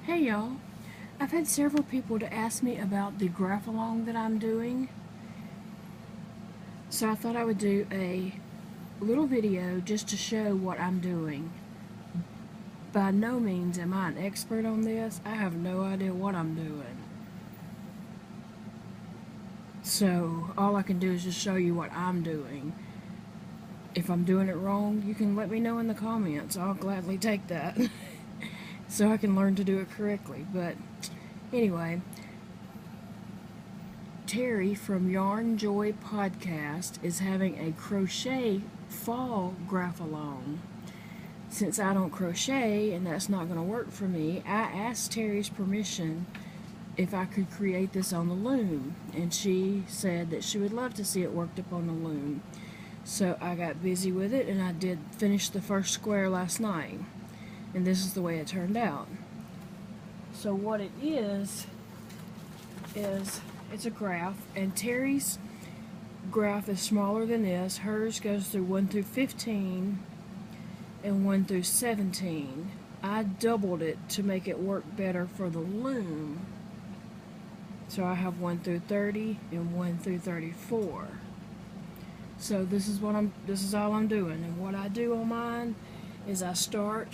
Hey y'all, I've had several people to ask me about the graph-along that I'm doing, so I thought I would do a little video just to show what I'm doing. By no means am I an expert on this. I have no idea what I'm doing. So all I can do is just show you what I'm doing. If I'm doing it wrong, you can let me know in the comments. I'll gladly take that so I can learn to do it correctly. But anyway, Terry from Yarn Joy Podcast is having a crochet fall graph-along. Since I don't crochet and that's not going to work for me, I asked Terry's permission if I could create this on the loom, and she said that she would love to see it worked up on the loom. So I got busy with it, and I did finish the first square last night, and this is the way it turned out. So what it is it's a graph, and Terry's graph is smaller than this. Hers goes through 1 through 15 and 1 through 17. I doubled it to make it work better for the loom. So I have 1 through 30 and 1 through 34. So this is all I'm doing. And what I do on mine is I start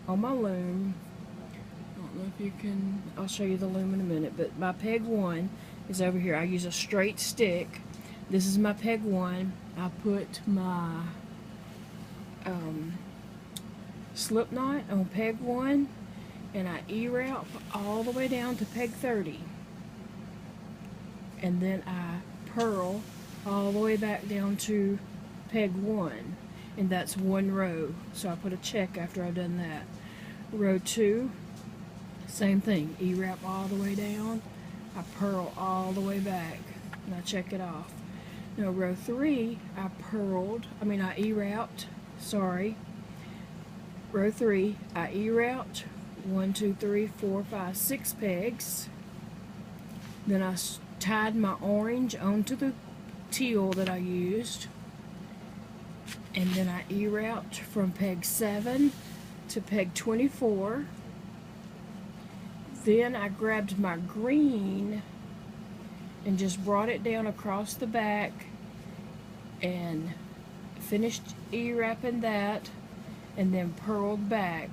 on my loom. I don't know if you can, I'll show you the loom in a minute, but my peg 1 is over here. I use a straight stick. This is my peg 1. I put my slip knot on peg 1, and I E-wrap all the way down to peg 30. And then I purl all the way back down to peg 1, and that's one row. So I put a check after I've done that. Row 2, same thing, E-wrap all the way down, I purl all the way back, and I check it off. Now row 3, I E-wrapped, row 3, I E-wrapped 1, 2, 3, 4, 5, 6 pegs. Then I tied my orange onto the teal that I used, and then I E-wrapped from peg 7 to peg 24. Then I grabbed my green and just brought it down across the back and finished E-wrapping that, and then purled back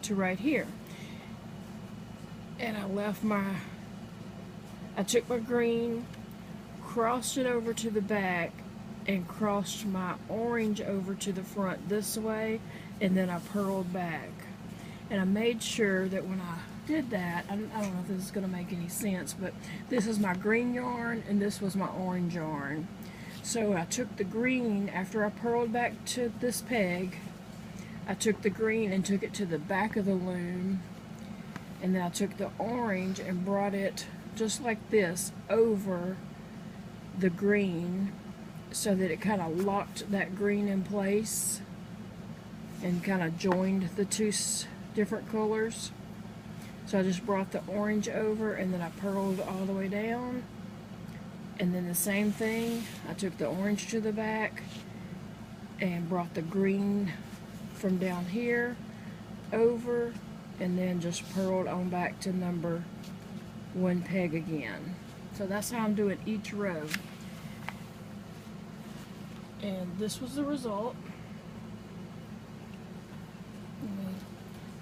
to right here. And I took my green, crossed it over to the back, and crossed my orange over to the front this way, and then I purled back. And I made sure that when I did that, I don't know if this is going to make any sense, but this is my green yarn and this was my orange yarn. So I took the green, after I purled back to this peg, I took the green and took it to the back of the loom, and then I took the orange and brought it just like this over the green, so that it kind of locked that green in place and kind of joined the two different colors. So I just brought the orange over, and then I purled all the way down, and then the same thing, I took the orange to the back and brought the green from down here over, and then just purled on back to number 1 peg again. So that's how I'm doing each row. And this was the result.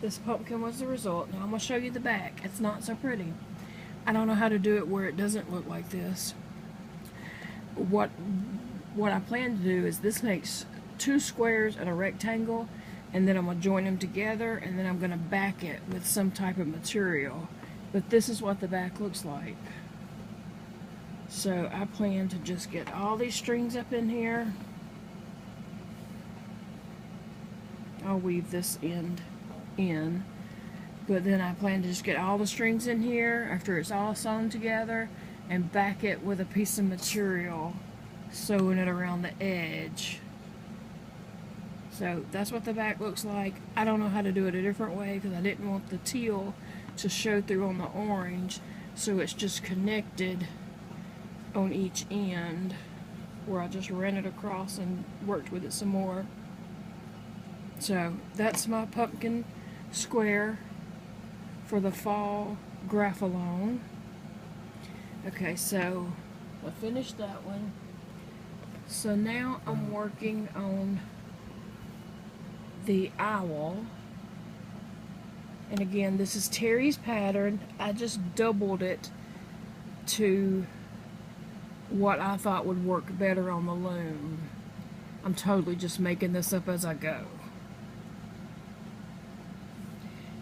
This pumpkin was the result. Now I'm going to show you the back. It's not so pretty. I don't know how to do it where it doesn't look like this. What I plan to do is this makes 2 squares and a rectangle, and then I'm going to join them together, and then I'm going to back it with some type of material. But this is what the back looks like. So I plan to just get all these strings up in here. I'll weave this end in, but then I plan to just get all the strings in here after it's all sewn together and back it with a piece of material, sewing it around the edge. So that's what the back looks like. I don't know how to do it a different way because I didn't want the teal to show through on the orange, so it's just connected on each end, where I just ran it across and worked with it some more. So that's my pumpkin square for the fall graph-along. Okay, so I finished that one. So now I'm working on the owl. And again, this is Terry's pattern. I just doubled it to what I thought would work better on the loom. I'm totally just making this up as I go.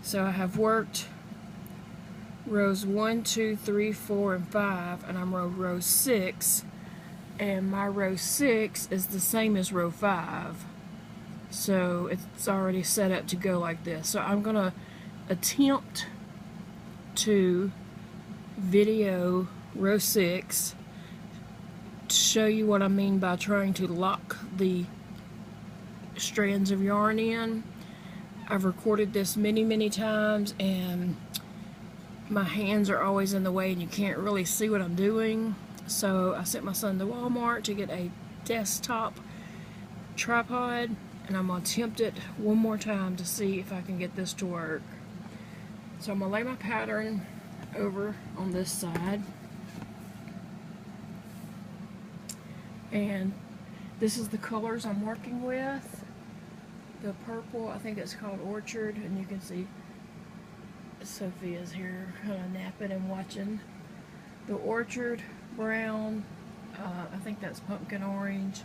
So I have worked rows 1, 2, 3, 4, and 5, and I'm on row 6, and my row 6 is the same as row 5, so it's already set up to go like this. So I'm gonna attempt to video row 6 to show you what I mean by trying to lock the strands of yarn in. I've recorded this many times, and my hands are always in the way and you can't really see what I'm doing. So I sent my son to Walmart to get a desktop tripod, and I'm going to attempt it one more time to see if I can get this to work. So I'm going to lay my pattern over on this side, and this is the colors I'm working with. The purple, I think it's called Orchard, and you can see Sophia's here kind of napping and watching. The Orchard brown, I think that's pumpkin orange,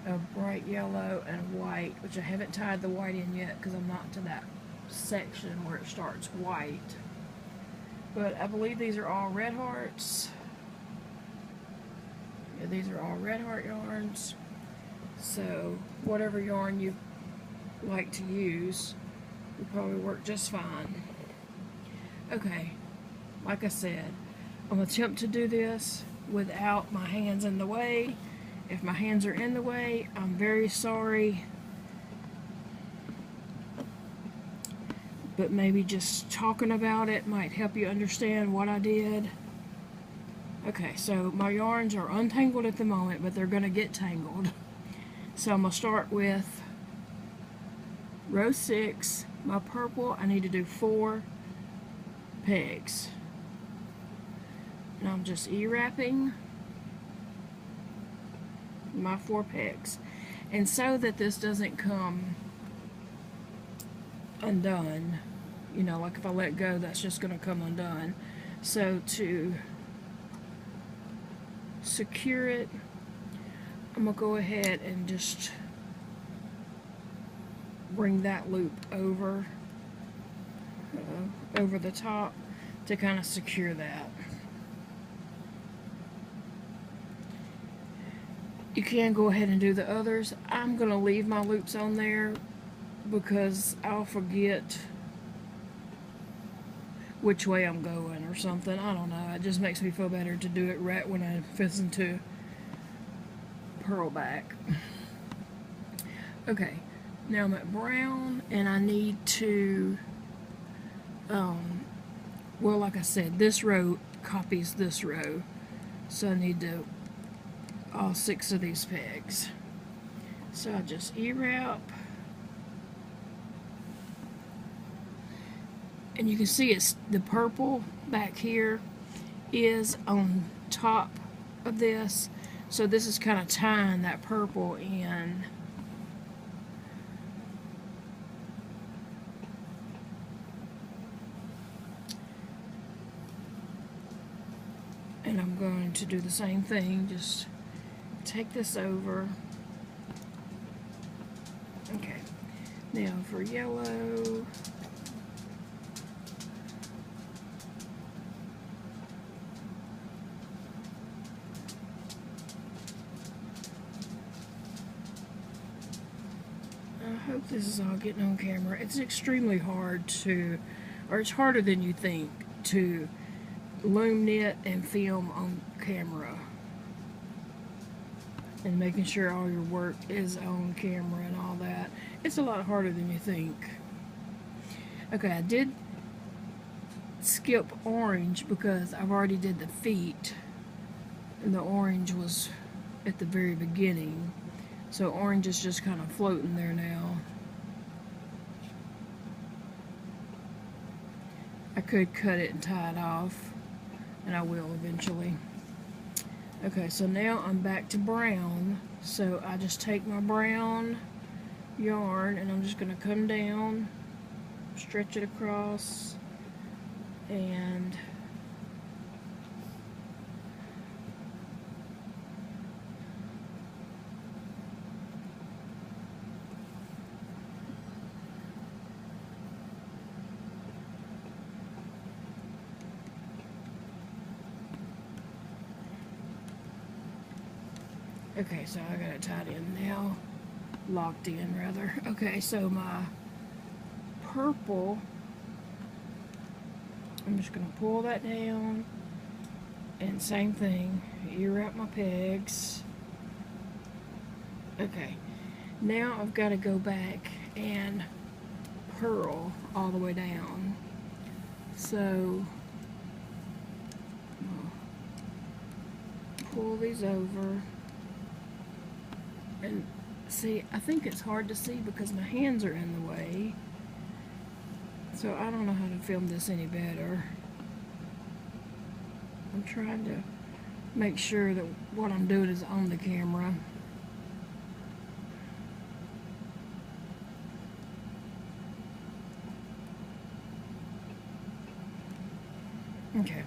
a bright yellow, and white, which I haven't tied the white in yet because I'm not to that section where it starts white. But I believe these are all Red Hearts. Yeah, these are all Red Heart yarns. So whatever yarn you like to use will probably work just fine. Okay, like I said, I'm going to attempt to do this without my hands in the way. If my hands are in the way, I'm very sorry. But maybe just talking about it might help you understand what I did. Okay, so my yarns are untangled at the moment, but they're going to get tangled. So I'm going to start with row 6, my purple. I need to do 4 pegs, and I'm just E-wrapping my 4 pegs, and so that this doesn't come undone, you know, like if I let go, that's just going to come undone. So to secure it, I'm going to go ahead and just bring that loop over the top to kind of secure that. You can go ahead and do the others. I'm going to leave my loops on there because I'll forget which way I'm going or something. I don't know. It just makes me feel better to do it right when I fix into purl back. Okay, now I'm at brown, and I need to well, like I said, this row copies this row, so I need to all 6 of these pegs. So I just E-wrap, and you can see it's the purple back here is on top of this, so this is kind of tying that purple in. And I'm going to do the same thing, just take this over. Okay, now for yellow, I hope this is all getting on camera. It's extremely hard to, or it's harder than you think to loom knit and film on camera, and making sure all your work is on camera and all that. It's a lot harder than you think. Okay, I did skip orange because I've already did the feet, and the orange was at the very beginning, so orange is just kind of floating there now. I could cut it and tie it off, and I will eventually. Okay, so now I'm back to brown. So I just take my brown yarn and I'm just going to come down, stretch it across, and okay, so I got it tied in now, locked in rather. Okay, so my purple, I'm just going to pull that down, and same thing, ear wrap my pegs. Okay, now I've got to go back and purl all the way down. So pull these over, and see, I think it's hard to see because my hands are in the way, so I don't know how to film this any better. I'm trying to make sure that what I'm doing is on the camera. Okay.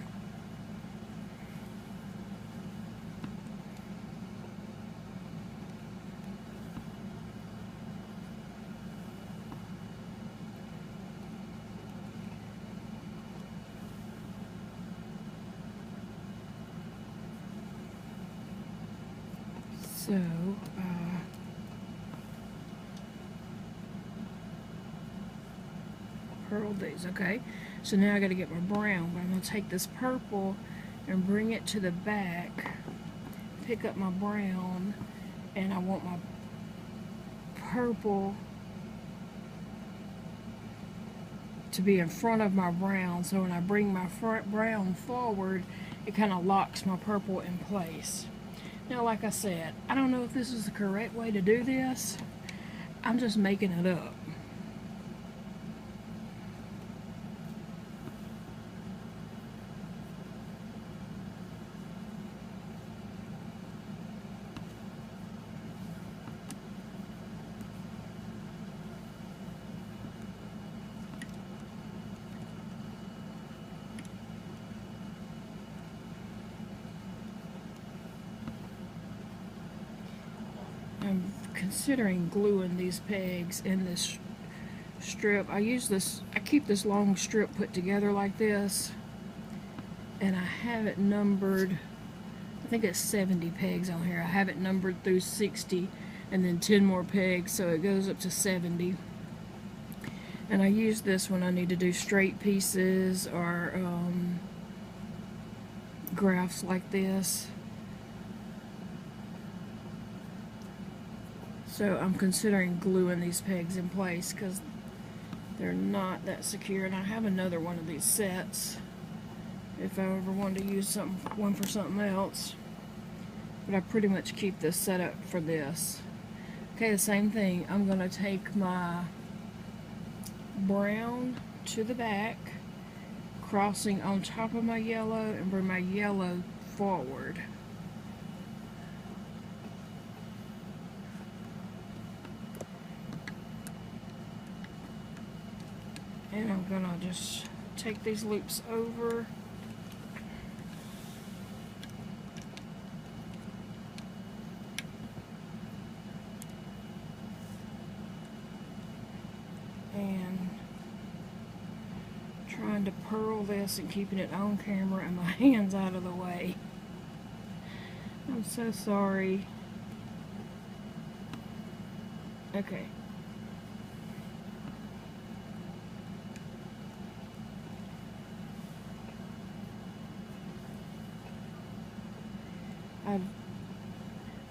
So, purl these, okay? So now I gotta get my brown, but I'm gonna take this purple and bring it to the back, pick up my brown, and I want my purple to be in front of my brown, so when I bring my front brown forward, it kind of locks my purple in place. Now, like I said, I don't know if this is the correct way to do this. I'm just making it up. I'm considering gluing these pegs in this strip. I keep this long strip put together like this, and I have it numbered, I think it's 70 pegs on here. I have it numbered through 60 and then 10 more pegs, so it goes up to 70. And I use this when I need to do straight pieces or graphs like this. So I'm considering gluing these pegs in place because they're not that secure, and I have another one of these sets if I ever wanted to use one for something else. But I pretty much keep this set up for this. Okay, the same thing. I'm going to take my brown to the back, crossing on top of my yellow, and bring my yellow forward. And I'm gonna just take these loops over. And trying to purl this and keeping it on camera and my hands out of the way. I'm so sorry. Okay.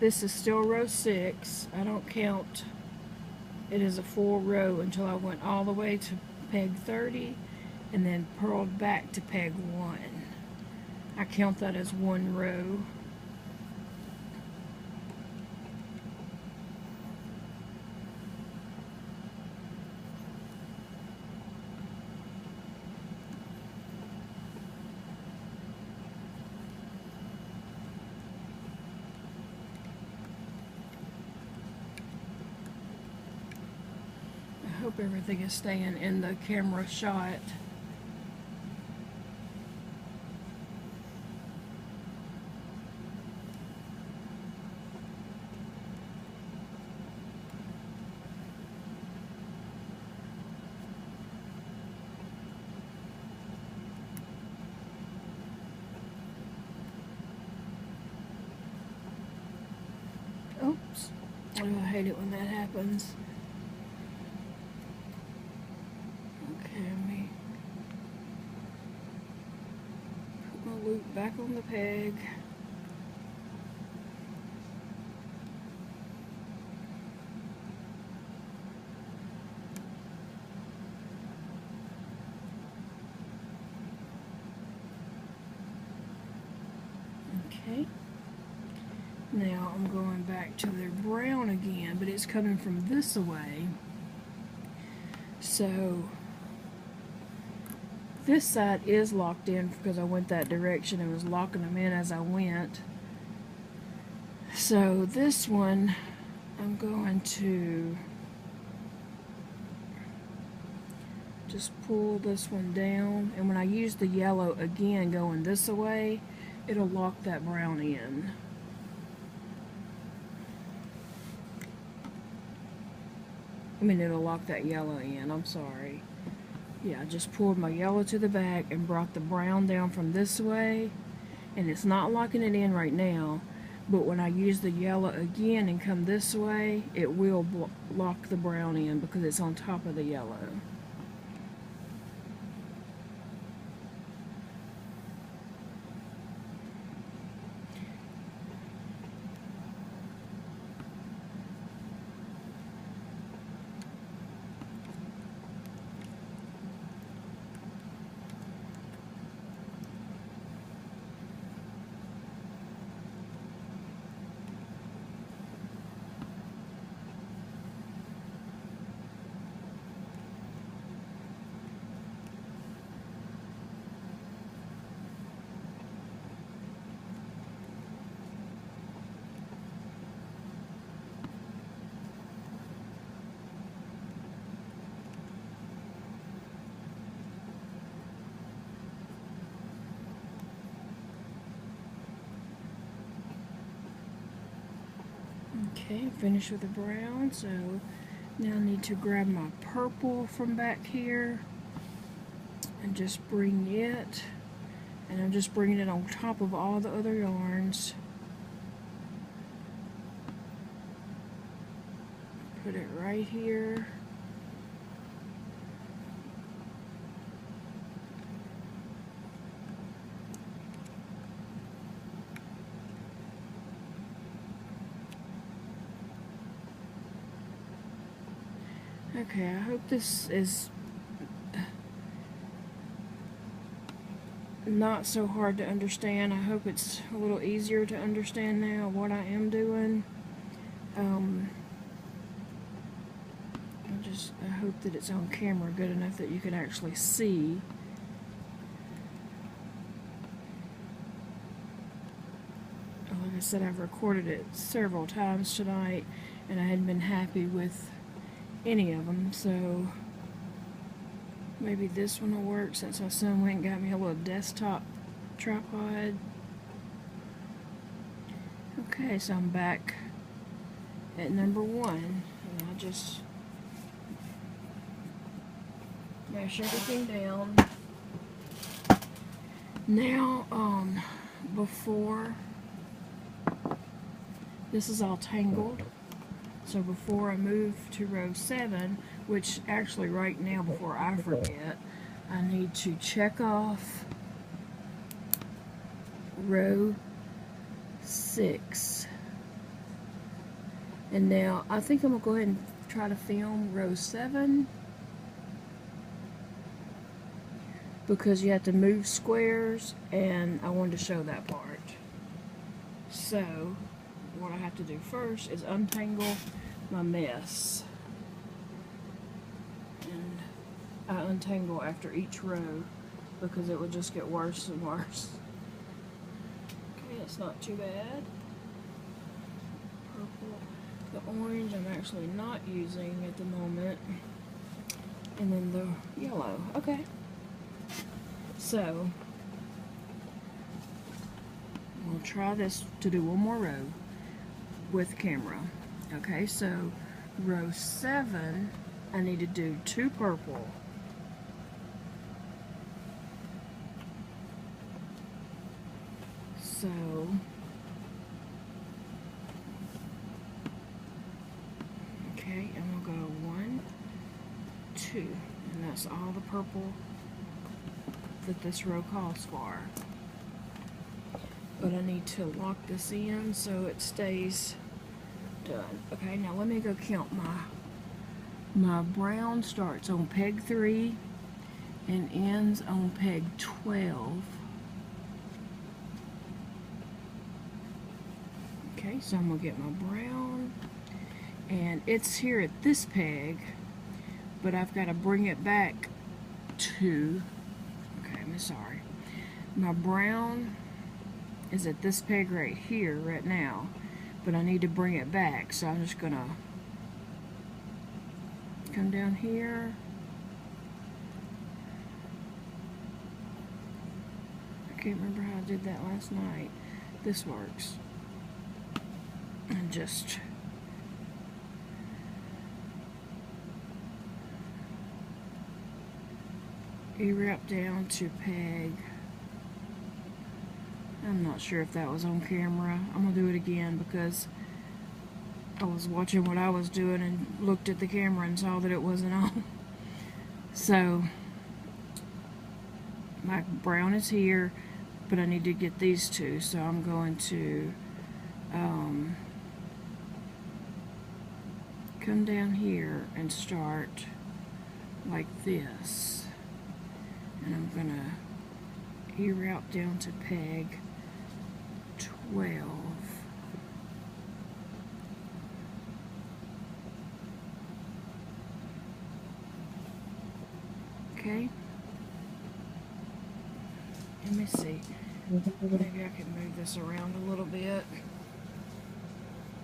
This is still row 6. I don't count it as a full row until I went all the way to peg 30 and then purled back to peg 1. I count that as one row. Hope everything is staying in the camera shot. Oops. Oh, I hate it when that happens. Okay, let me put my loop back on the peg. Okay. Now I'm going back to the brown again, but it's coming from this way. So this side is locked in because I went that direction and was locking them in as I went. So this one, I'm going to just pull this one down, and when I use the yellow again going this way, it'll lock that brown in. I mean, it'll lock that yellow in, I'm sorry. Yeah, I just pulled my yellow to the back and brought the brown down from this way, and it's not locking it in right now, but when I use the yellow again and come this way, it will lock the brown in because it's on top of the yellow. Okay, finished with the brown, so now I need to grab my purple from back here and just bring it, and I'm just bringing it on top of all the other yarns. Put it right here. Okay, I hope this is not so hard to understand. I hope it's a little easier to understand now what I am doing. I hope that it's on camera good enough that you can actually see. Like I said, I've recorded it several times tonight, and I hadn't been happy with any of them, so maybe this one will work since my son went and got me a little desktop tripod. Okay, so I'm back at number 1, and I just mash everything down. Now, before this is all tangled, so before I move to row 7, which actually right now, before I forget, I need to check off row 6. And now I think I'm going to go ahead and try to film row 7, because you have to move squares, and I wanted to show that part. So what I have to do first is untangle my mess, and I untangle after each row because it would just get worse and worse. Okay, that's not too bad. Purple. The orange I'm actually not using at the moment. and then the yellow. Okay. So we'll try this to do one more row with camera. Okay, so row 7, I need to do 2 purple. So okay, and we'll go 1, 2, and that's all the purple that this row calls for. But I need to lock this in so it stays done. Okay, now let me go count my brown starts on peg 3 and ends on peg 12. Okay, so I'm gonna get my brown, and it's here at this peg, but I've got to bring it back to, okay, I'm sorry, my brown is at this peg right here right now, but I need to bring it back, so I'm just gonna come down here, I can't remember how I did that last night. This works. And just E-wrap down to peg, I'm not sure if that was on camera. I'm gonna do it again because I was watching what I was doing and looked at the camera and saw that it wasn't on. So my brown is here, but I need to get these two, so I'm going to come down here and start like this, and I'm gonna E-route down to peg 12. Okay, let me see, maybe I can move this around a little bit.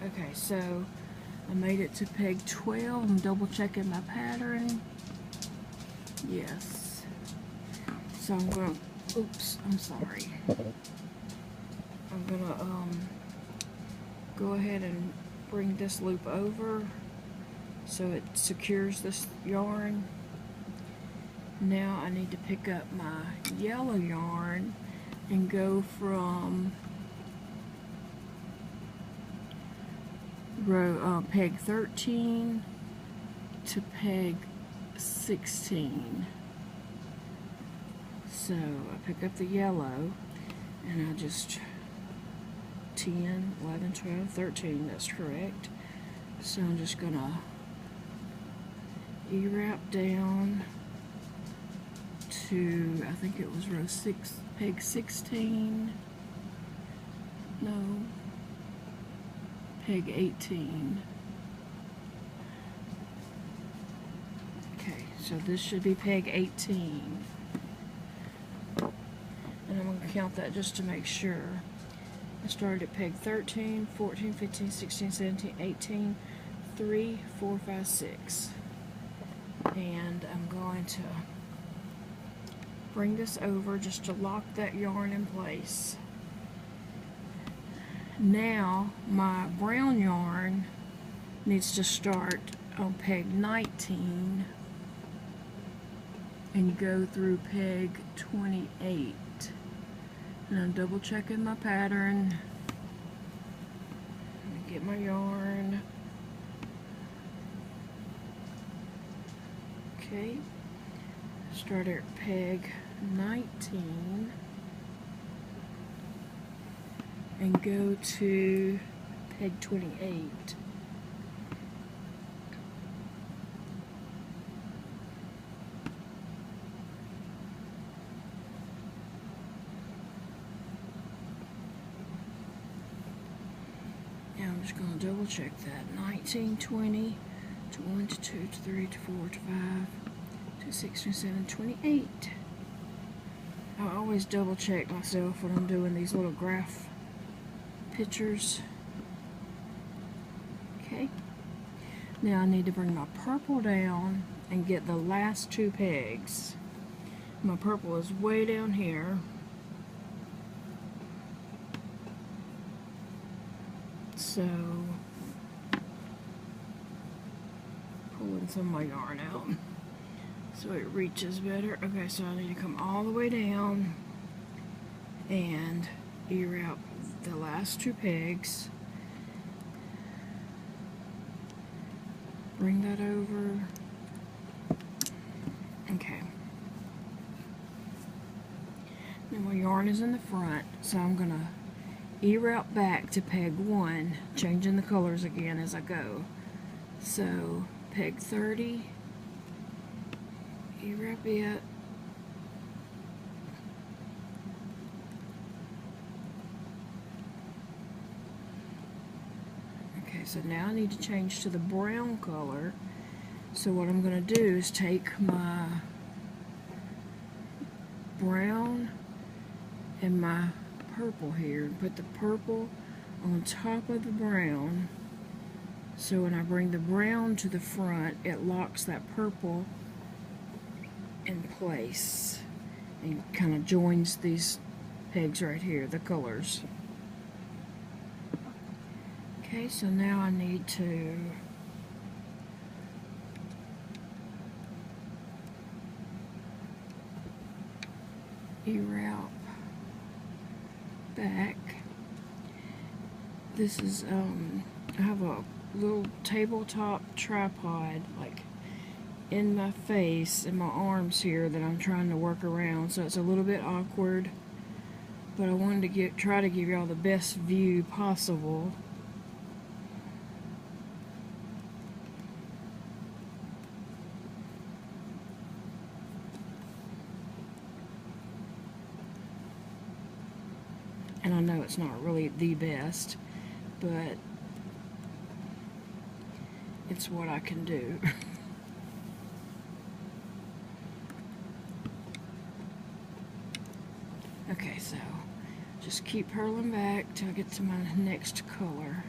Okay, so I made it to peg 12. I'm double checking my pattern. Yes. So I'm gonna, oops, I'm sorry. I'm gonna go ahead and bring this loop over so it secures this yarn. Now I need to pick up my yellow yarn and go from row peg 13 to peg 16. So I pick up the yellow and I just 10, 11, 12, 13, that's correct. So I'm just gonna E-wrap down to, I think it was row 6, peg 16. No, peg 18. Okay, so this should be peg 18. And I'm going to count that just to make sure. I started at peg 13, 14, 15, 16, 17, 18, 3, 4, 5, 6. And I'm going to bring this over just to lock that yarn in place. Now my brown yarn needs to start on peg 19 and go through peg 28. And I'm double checking my pattern. Let me get my yarn. Okay. Start at peg 19 and go to peg 28. Now I'm just going to double check that. 19, 20, to 1, to 2, to 3, to 4, to 5, to 6, to 7, 28. I always double check myself when I'm doing these little graph pictures. Okay. Now I need to bring my purple down and get the last 2 pegs. My purple is way down here. So, pulling some of my yarn out so it reaches better. Okay, so I need to come all the way down and ear out the last 2 pegs. Bring that over. Okay. Now my yarn is in the front, so I'm gonna E-route back to peg 1, changing the colors again as I go. So peg 30, E-route it, okay, so now I need to change to the brown color. So what I'm going to do is take my brown and my purple here and put the purple on top of the brown, so when I bring the brown to the front, it locks that purple in place and kind of joins these pegs right here, the colors. Okay, so now I need to E-route back. This is I have a little tabletop tripod like in my face and my arms here that I'm trying to work around, so it's a little bit awkward, but I wanted to try to give y'all the best view possible. And I know it's not really the best, but it's what I can do. Okay, so just keep purling back till I get to my next color.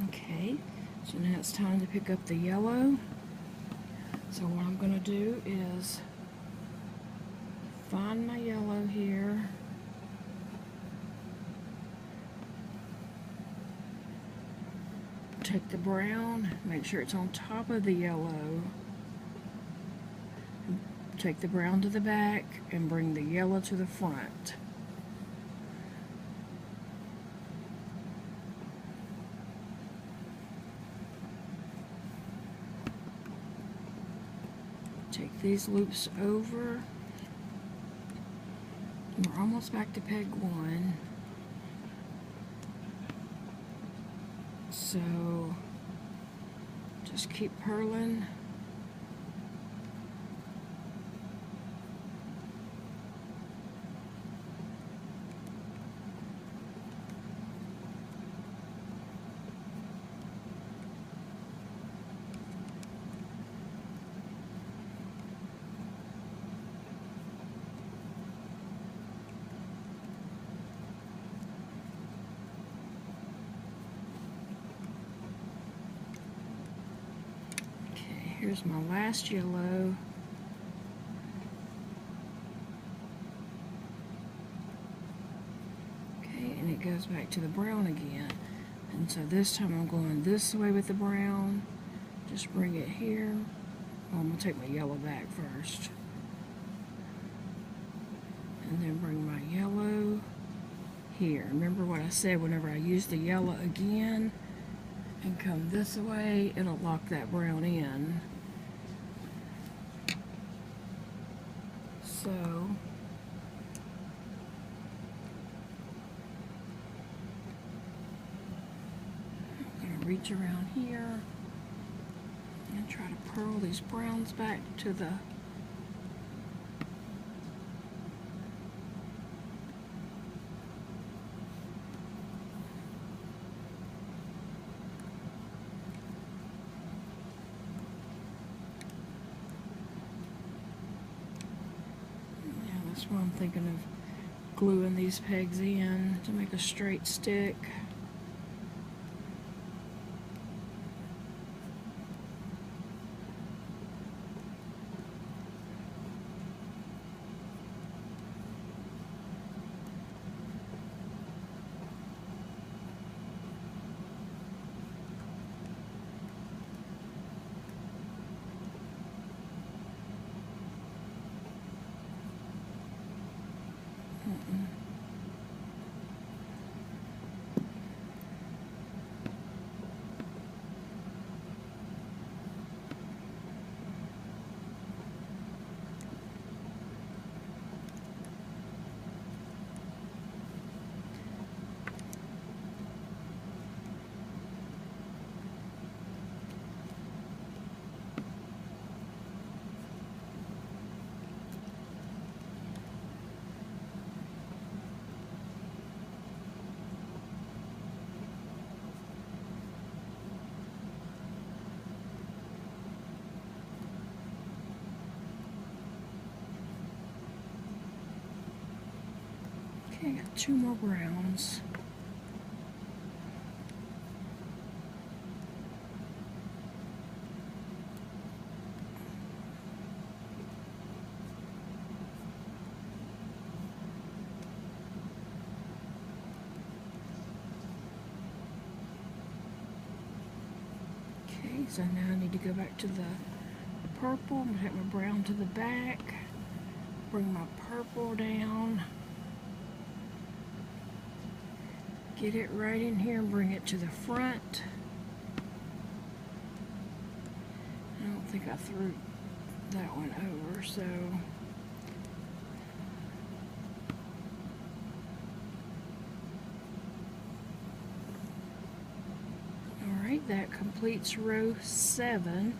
Okay, so now it's time to pick up the yellow. So what I'm going to do is find my yellow here. Take the brown, make sure it's on top of the yellow. Take the brown to the back and bring the yellow to the front. Take these loops over. We're almost back to peg 1. So just keep purling. Here's my last yellow. Okay, and it goes back to the brown again. And so this time I'm going this way with the brown. Just bring it here. Well, I'm going to take my yellow back first. And then bring my yellow here. Remember what I said, whenever I use the yellow again and come this way, it'll lock that brown in. So reach around here and try to purl these browns back to the that's why I'm thinking of gluing these pegs in to make a straight stick. Okay, I got 2 more browns. Okay, so now I need to go back to the purple. I'm going to take my brown to the back, bring my purple down, get it right in here and bring it to the front. I don't think I threw that one over, so alright, that completes row 7.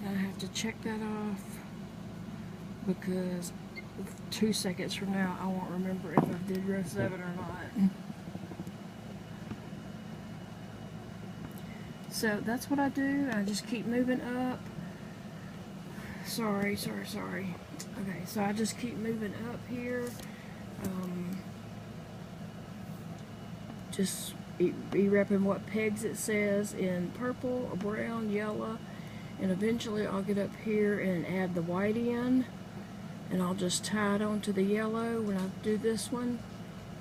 And I have to check that off because 2 seconds from now I won't remember if I did row 7 or not. So that's what I do. I just keep moving up. Sorry. Okay, so I just keep moving up here. Just repping what pegs it says in purple, or brown, yellow, and eventually I'll get up here and add the white in, and I'll just tie it onto the yellow when I do this one,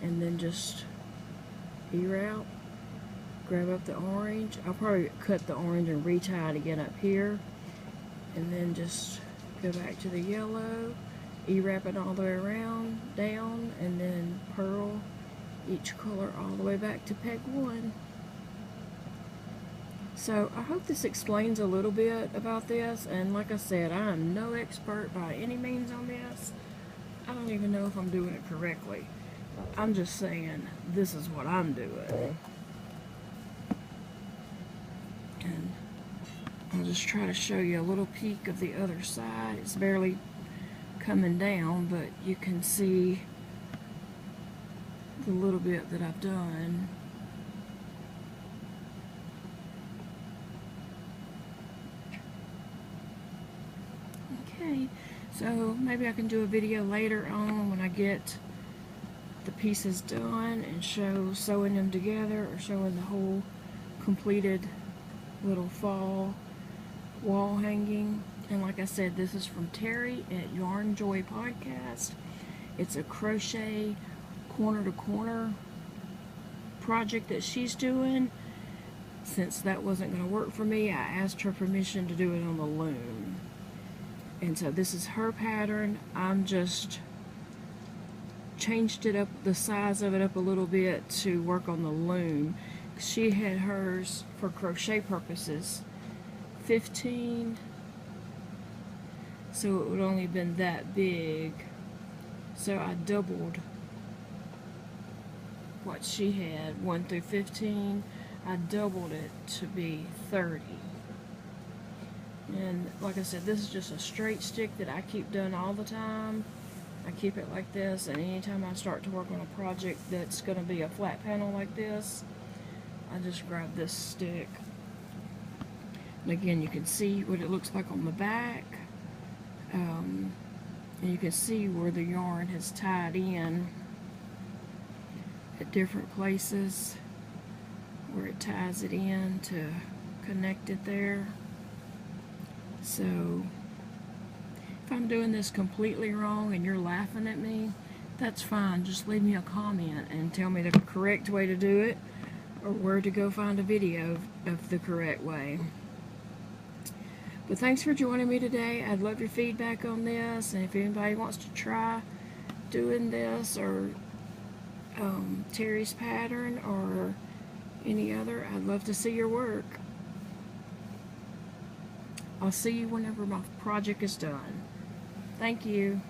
and then just reroute. Grab up the orange. I'll probably cut the orange and retie it again up here, and then just go back to the yellow, wrap it all the way around, down, and then purl each color all the way back to peg 1. So I hope this explains a little bit about this, and like I said, I am no expert by any means on this. I don't even know if I'm doing it correctly. I'm just saying this is what I'm doing. And I'll just try to show you a little peek of the other side. It's barely coming down, but you can see the little bit that I've done. Okay, so maybe I can do a video later on when I get the pieces done and show sewing them together, or showing the whole completed little fall wall hanging. And like I said, this is from Terry at Yarn Joy Podcast. It's a crochet corner to corner project that she's doing. Since that wasn't going to work for me, I asked her permission to do it on the loom. And so this is her pattern. I'm just changed it up, the size of it up a little bit to work on the loom. She had hers for crochet purposes 15, so it would only have been that big. So I doubled what she had, 1 through 15. I doubled it to be 30. And like I said, this is just a straight stick that I keep doing all the time. I keep it like this, and anytime I start to work on a project that's going to be a flat panel like this, I just grab this stick. And again, you can see what it looks like on the back. And you can see where the yarn has tied in at different places, where it ties it in to connect it there. So if I'm doing this completely wrong and you're laughing at me, that's fine. Just leave me a comment and tell me the correct way to do it, or where to go find a video of the correct way. But thanks for joining me today. I'd love your feedback on this, and if anybody wants to try doing this, or Terry's pattern, or any other, I'd love to see your work. I'll see you whenever my project is done. Thank you.